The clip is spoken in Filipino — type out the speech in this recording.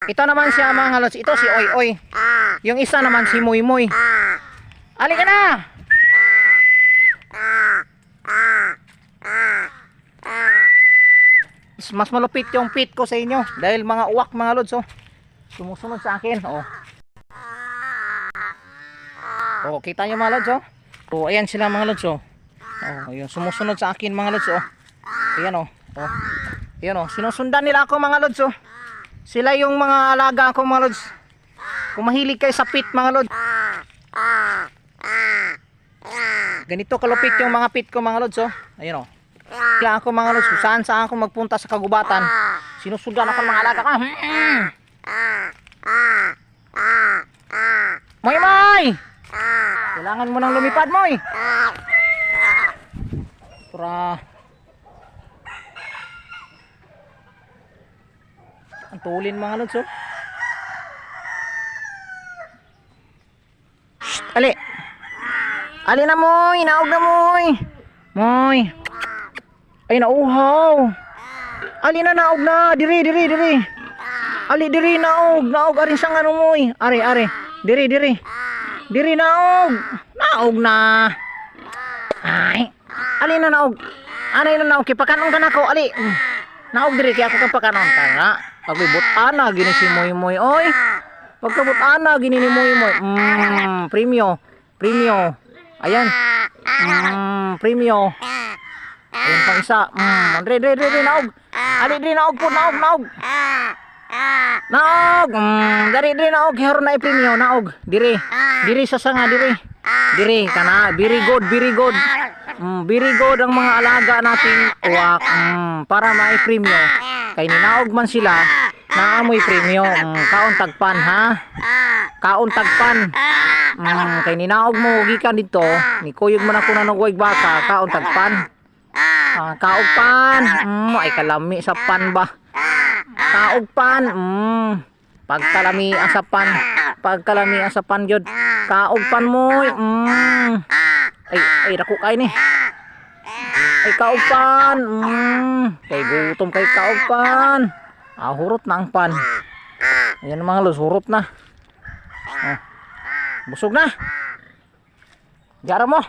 Ito naman siya mga lods. Ito si Oy Oy. Yung isa naman si Muy Muy. Halika na! Mas malupit yung pit ko sa inyo. Dahil mga uwak mga lods. Oh. Sumusunod sa akin. Oh. Oh, kita nyo mga lods. Oh. Oh, ayan sila mga lods. Oh. Oh, ayun. Sumusunod sa akin mga lods. Oh. Ayan oh. Oh. Ayan oh. Sinusundan nila ako mga lods. Oh. Sila yung mga alaga ko mga lods. Kung mahilig kayo sa pit mga lods. Ganito kalupit yung mga pit ko mga lods. Oh. Ayun oh. Kaya ako mga lods. Saan ako magpunta sa kagubatan. Sinusundan ako ng mga alaga ka. Moy Moy! Kailangan mo nang lumipad Moy. Para ang tulin mga lods. Oh. Ali. Ali na Moy, naog na Moy. Moy. Ay nauhaw. Ali na naog na, diri. Ali diri naog arin sang ano Moy. Are. Diri. Diri naog. Naog na. Ay. Ali na naog. Anay na naog kipakanon ka nako ali. Naog diri kay ako kang pakanon ka nga. Pagbibot ana gini si Moy oy. Pagkabot ana gini ni Moy. Premio. Ayan. Premio. Ayan pang isa. Diri naog. Ali diri naog po naog. Naog. Dari naog hero na premio naog. Diri sa sanga diri. Diri kana very good. Very good ang mga alaga nating uwak. Para may premio. Kay ninaog man sila, naamoy premio. Kaon tagpan ha. Kaon tagpan. Kay ninaog mo gikan dito, ni kuyog man ako na nagwag baka, kaon tagpan. Kaugpan. Ay kalami sa pan ba. Kaugpan. Pagkalami ang sa pan. Pagkalami ang sa pan gyud. Kaugpan mo. Ay dako kay ni. Ay kaugpan. Kay gutom kay kaugpan. Hurot na ang pan. Ayan mga los, hurot na. Busog na. Diara mo.